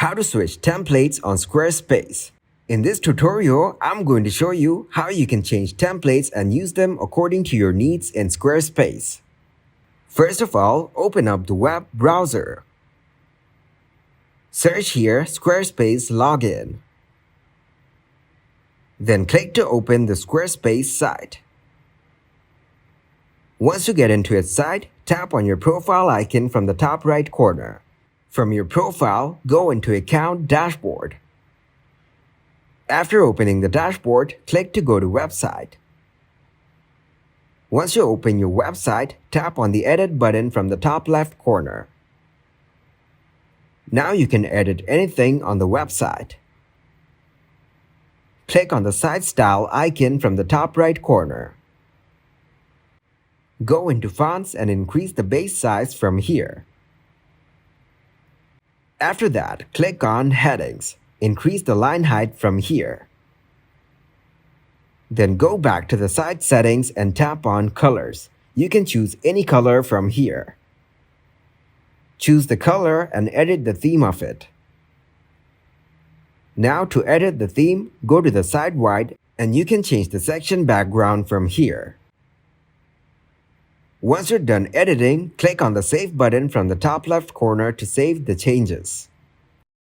How to switch templates on Squarespace. In this tutorial, I'm going to show you how you can change templates and use them according to your needs in Squarespace. First of all, open up the web browser. Search here Squarespace Login. Then click to open the Squarespace site. Once you get into its site, tap on your profile icon from the top right corner. From your profile, go into Account Dashboard. After opening the dashboard, click to go to Website. Once you open your website, tap on the Edit button from the top left corner. Now you can edit anything on the website. Click on the Site Style icon from the top right corner. Go into Fonts and increase the base size from here. After that, click on Headings. Increase the line height from here. Then go back to the site settings and tap on Colors. You can choose any color from here. Choose the color and edit the theme of it. Now to edit the theme, go to the site wide and you can change the section background from here. Once you're done editing, click on the Save button from the top left corner to save the changes.